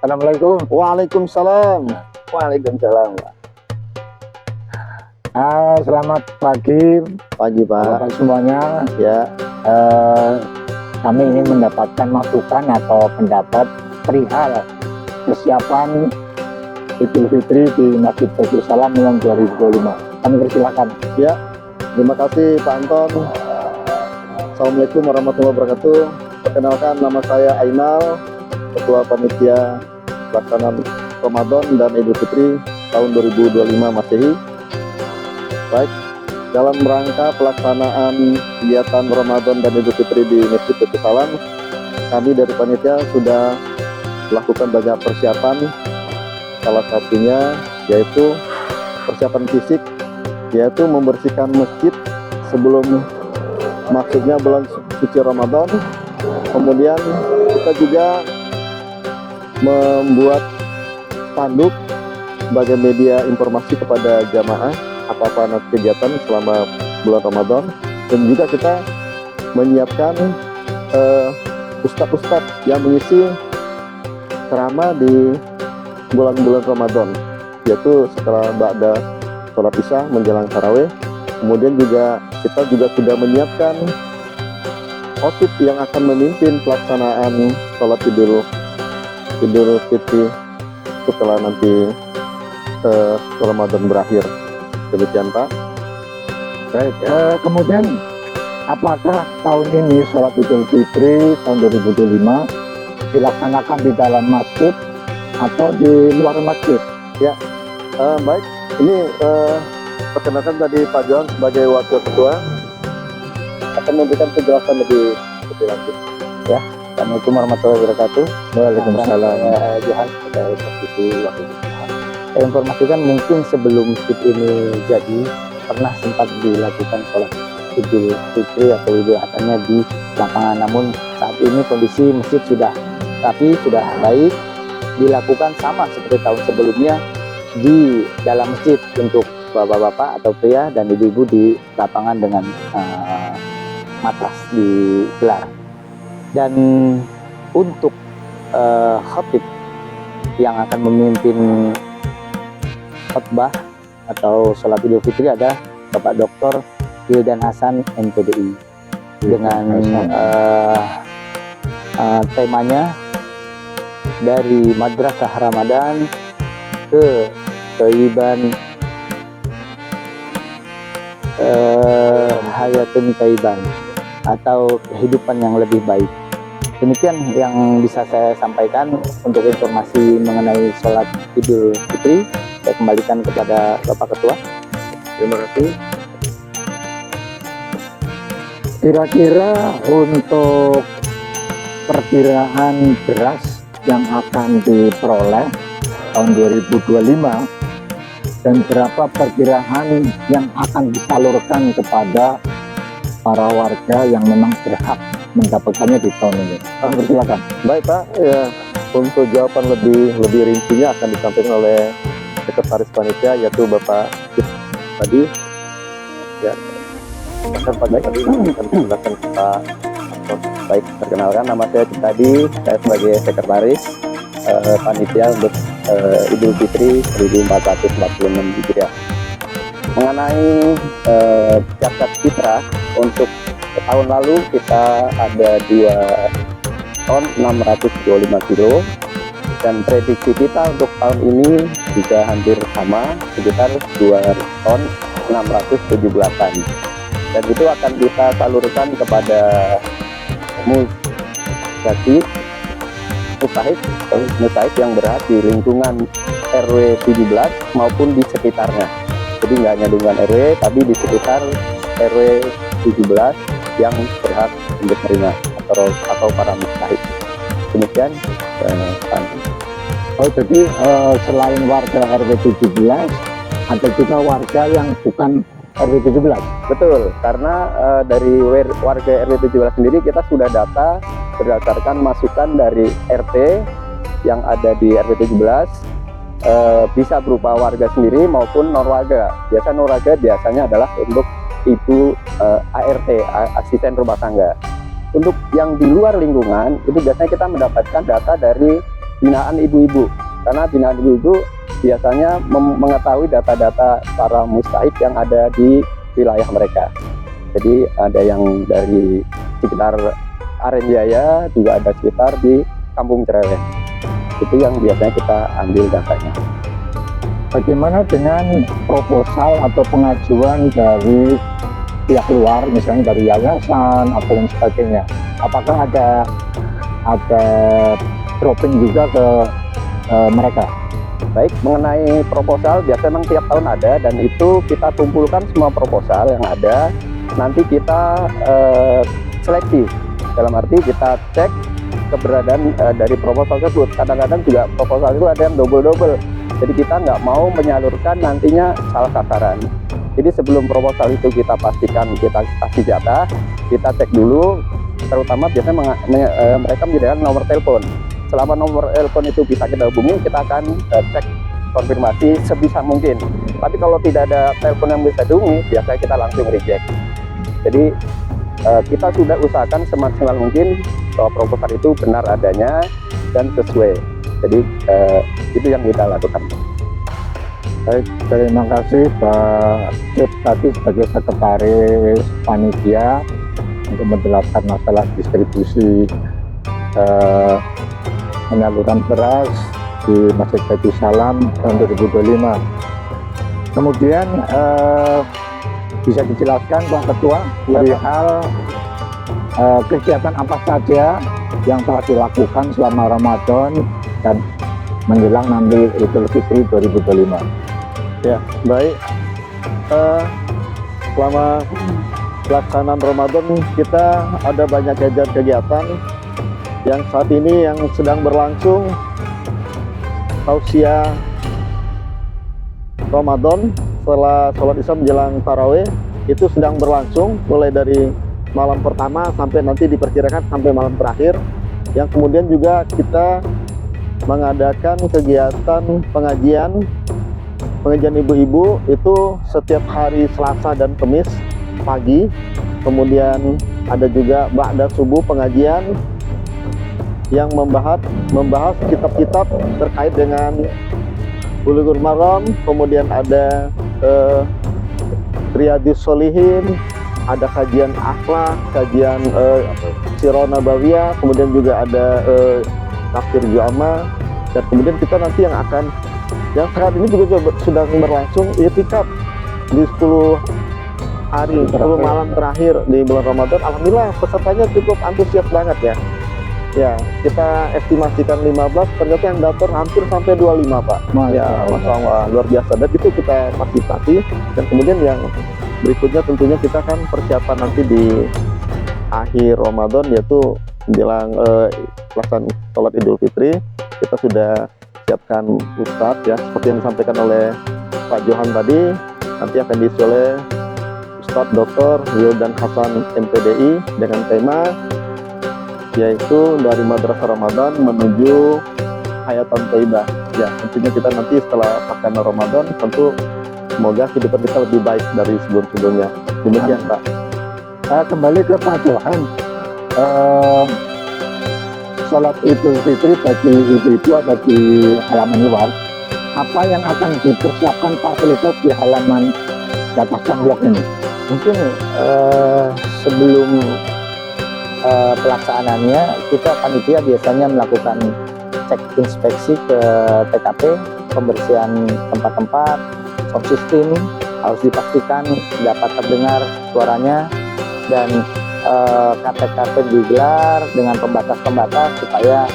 Assalamualaikum. Waalaikumsalam. Waalaikumsalam. Selamat pagi Pagi Pak. Bapak semuanya. Ya. Kami ingin mendapatkan masukan atau pendapat perihal persiapan Idul Fitri di Masjid Baitul Salam yang 2025. Kami persilakan. Ya. Terima kasih Pak Anton. Assalamualaikum warahmatullahi wabarakatuh. Perkenalkan, nama saya Ainal, Ketua Panitia Pelaksanaan Ramadan dan Idul Fitri tahun 2025 Masehi. Baik, dalam rangka pelaksanaan kegiatan Ramadan dan Idul Fitri di Masjid Baitul Salam, kami dari panitia sudah melakukan banyak persiapan. Salah satunya yaitu persiapan fisik, yaitu membersihkan masjid sebelum masuknya bulan suci Ramadan. Kemudian kita juga membuat spanduk sebagai media informasi kepada jamaah apa-apa nanti kegiatan selama bulan Ramadan, dan juga kita menyiapkan ustadz-ustadz yang mengisi ceramah di bulan-bulan Ramadan, yaitu setelah ba'da sholat isya menjelang tarawih. Kemudian juga kita juga sudah menyiapkan khotib yang akan memimpin pelaksanaan sholat Idul Fitri setelah nanti Ramadan berakhir. Demikian Pak. Baik, kemudian apakah tahun ini sholat Idul Fitri tahun 2025 dilaksanakan di dalam masjid atau di luar masjid? Ya, baik. Ini perkenalkan tadi Pak Johan sebagai Wakil Ketua akan memberikan penjelasan lebih lanjut. Ya, Assalamualaikum warahmatullahi wabarakatuh. Waalaikumsalam. Johan sebagai posisi Wakil Ketua. Saya informasikan mungkin sebelum masjid ini jadi pernah sempat dilakukan sholat Idul Fitri atau Idul Adha di lapangan, namun saat ini kondisi masjid sudah rapi, sudah baik, dilakukan sama seperti tahun sebelumnya di dalam masjid untuk bapak-bapak atau pria dan ibu-ibu di lapangan dengan matras digelar. Dan untuk khatib yang akan memimpin khutbah atau sholat Idul Fitri ada Bapak Dr. Wildan Hasan MPDI dengan temanya dari Madrasah Ramadan ke Thayyiban Hayatun Thayyiban atau kehidupan yang lebih baik. Demikian yang bisa saya sampaikan untuk informasi mengenai sholat Idul Fitri. Saya kembalikan kepada Bapak Ketua. Terima kasih. Kira-kira untuk perkiraan beras yang akan diperoleh tahun 2025 dan berapa perkiraan yang akan disalurkan kepada para warga yang memang berhak mendapatkannya di tahun ini? Silakan. Baik Pak, ya, untuk jawaban lebih rincinya akan disampaikan oleh Sekretaris Panitia, yaitu Bapak tadi. Ya, Pak tadi akan silakan Pak. Baik, perkenalkan nama saya tadi, saya sebagai Sekretaris Panitia untuk Idul Fitri 1446 Hijriah. Mengenai zakat fitrah untuk tahun lalu kita ada 2 ton 625 kilo, dan prediksi kita untuk tahun ini juga hampir sama, sekitar 2 ton 678, dan itu akan kita salurkan kepada mustahik yang berhak di lingkungan RW 17 maupun di sekitarnya. Jadi nggak hanya lingkungan RW, tapi di sekitar RW 17 yang berhak untuk menerima atau para mustahik. Demikian Pak. Oh, jadi selain warga RW 17 ada juga warga yang bukan RW 17? Betul, karena dari warga RW 17 sendiri kita sudah data berdasarkan masukan dari RT yang ada di RW 17, bisa berupa warga sendiri maupun non warga. Non warga biasanya adalah untuk ibu ART, asisten rumah tangga. Untuk yang di luar lingkungan itu biasanya kita mendapatkan data dari binaan ibu-ibu, karena binaan ibu-ibu biasanya mengetahui data-data para mustahik yang ada di wilayah mereka. Jadi ada yang dari sekitar Arenjaya, juga ada sekitar di Kampung Cerewet. Itu yang biasanya kita ambil datanya. Bagaimana dengan proposal atau pengajuan dari pihak luar, misalnya dari yayasan atau lain sebagainya? Apakah ada dropping juga ke mereka? Baik, mengenai proposal biasanya memang tiap tahun ada, dan itu kita kumpulkan semua proposal yang ada. Nanti kita seleksi, dalam arti kita cek keberadaan dari proposal tersebut. Kadang-kadang juga proposal itu ada yang double-double. Jadi kita nggak mau menyalurkan nantinya salah sasaran. Jadi sebelum proposal itu kita pastikan kita kasih jatah, kita cek dulu, terutama biasanya mereka menyediakan nomor telepon. Selama nomor telepon itu bisa kita hubungi, kita akan cek konfirmasi sebisa mungkin. Tapi kalau tidak ada telepon yang bisa dihubungi, biasanya kita langsung reject. Jadi kita sudah usahakan semaksimal mungkin bahwa proposal itu benar adanya dan sesuai. Jadi itu yang kita lakukan. Baik, terima kasih Pak Cip tadi sebagai sekretaris panitia untuk menjelaskan masalah distribusi penyaluran beras di Masjid Baitul Salam tahun 2025. Kemudian bisa dijelaskan Pak Ketua perihal kegiatan apa saja yang telah dilakukan selama Ramadan dan menjelang nanti Idul Fitri 2025. Ya, baik. Selama pelaksanaan Ramadan kita ada banyak kegiatan yang saat ini yang sedang berlangsung. Tausiah Ramadan setelah sholat Isya menjelang tarawih itu sedang berlangsung mulai dari malam pertama sampai nanti diperkirakan sampai malam terakhir. Yang kemudian juga kita mengadakan kegiatan pengajian ibu-ibu itu setiap hari Selasa dan Kamis pagi. Kemudian ada juga ba'da subuh pengajian yang membahas kitab-kitab terkait dengan Bulughul Maram. Kemudian ada Riyadhus Sholihin, ada kajian akhlak, kajian Sirah Nabawiyah, kemudian juga ada tafsir Ju'ama, dan kemudian kita nanti yang saat ini juga sudah berlangsung i'tikaf di 10 hari, 10 malam terakhir di bulan Ramadan. Alhamdulillah pesertanya cukup antusias banget ya. Ya, kita estimasikan 15, ternyata yang daftar hampir sampai 25 Pak. Ya, Masya Allah, luar biasa. Dan itu kita fasilitasi, dan kemudian yang berikutnya tentunya kita kan persiapan nanti di akhir Ramadan, yaitu menjelang pelaksanaan sholat Idul Fitri. Kita sudah siapkan Ustadz ya, seperti yang disampaikan oleh Pak Johan tadi, nanti akan diisi oleh Ustadz Dr. Wildan Hasan MPDI dengan tema yaitu dari Madrasah Ramadan menuju Hayatan Thayyibah. Ya, tentunya kita nanti setelah pelaksanaan Ramadan tentu semoga kehidupan kita lebih baik dari sebelum-sebelumnya. Demikian Pak. Kembali ke Pak Johan, sholat Idul Fitri bagi ibu-ibu ada di halaman luar. Apa yang akan dipersiapkan fasilitas di halaman di atas blok ini? Mungkin sebelum pelaksanaannya kita panitia biasanya melakukan cek inspeksi ke TKP, pembersihan tempat-tempat, sound system harus dipastikan dapat terdengar suaranya, dan karpet-karpet digelar dengan pembatas-pembatas supaya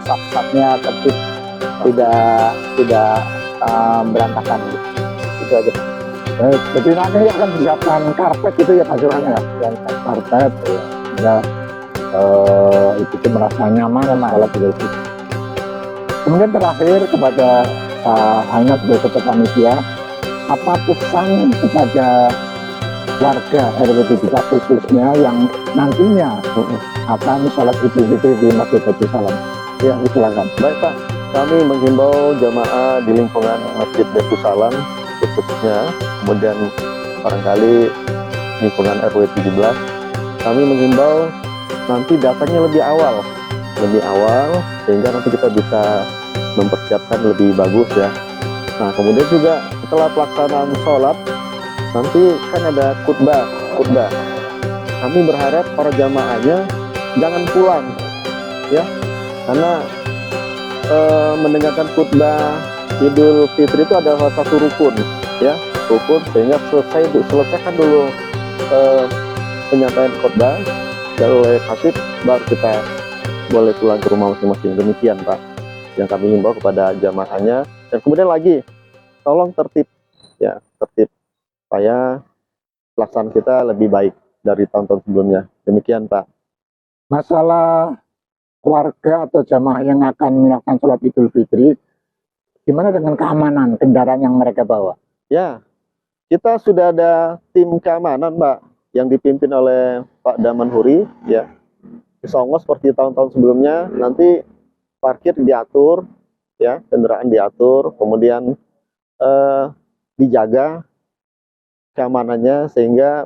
saf-safnya tertib, tidak berantakan. Itu aja. Baik, jadi nanti akan disiapkan karpet itu ya Pak Johan ya? Karpet ya, itu merasa nyaman sholat Idul Fitri. Kemudian terakhir kepada Pak Hanya sebagai ketua panitia, apa pesan kepada warga RW 3 khususnya yang nantinya akan sholat Idul Fitri di Masjid Baitul Salam? Ya, silakan. Baik Pak, kami menghimbau jamaah di lingkungan Masjid Baitul Salam khususnya, kemudian barangkali lingkungan RW 17, kami menghimbau nanti datangnya lebih awal lebih awal sehingga nanti kita bisa mempersiapkan lebih bagus ya. Nah, kemudian juga setelah pelaksanaan sholat nanti kan ada khutbah. Kami berharap para jamaahnya jangan pulang ya, karena mendengarkan khutbah Idul Fitri itu adalah salah satu rukun ya, sehingga selesaikan dulu penyampaian khutbah oleh khatib, baru kita boleh pulang ke rumah masing-masing. Demikian Pak yang kami himbau kepada jamaahnya. Dan kemudian lagi tolong tertib ya, supaya pelaksanaan kita lebih baik dari tahun-tahun sebelumnya. Demikian Pak. Masalah warga atau jamaah yang akan melakukan sholat Idul Fitri, gimana dengan keamanan kendaraan yang mereka bawa? Ya, kita sudah ada tim keamanan Pak yang dipimpin oleh Pak Damanhuri ya. Disongos seperti tahun-tahun sebelumnya, nanti parkir diatur ya, kendaraan diatur, kemudian dijaga keamanannya sehingga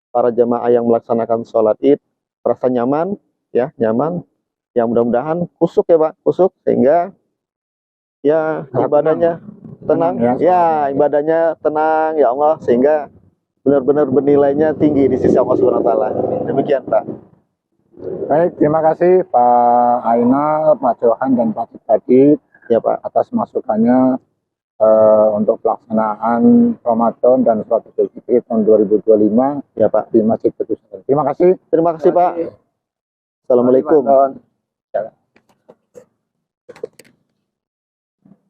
para jamaah yang melaksanakan sholat Id merasa nyaman ya, ya mudah-mudahan kusuk ya Pak, sehingga ya ibadahnya tenang ya, ibadahnya tenang ya Allah, sehingga benar-benar bernilainya tinggi di sisi Allah Subhanahu wa taala. Demikian Pak. Baik, terima kasih Pak Ainal, Pak Johan, dan Pak Sukadi Ya Pak. atas masukannya untuk pelaksanaan Ramadan dan sholat Idul Fitri tahun 2025 Ya Pak. di Masjid Kedus. Terima kasih. Terima kasih Pak. Assalamualaikum.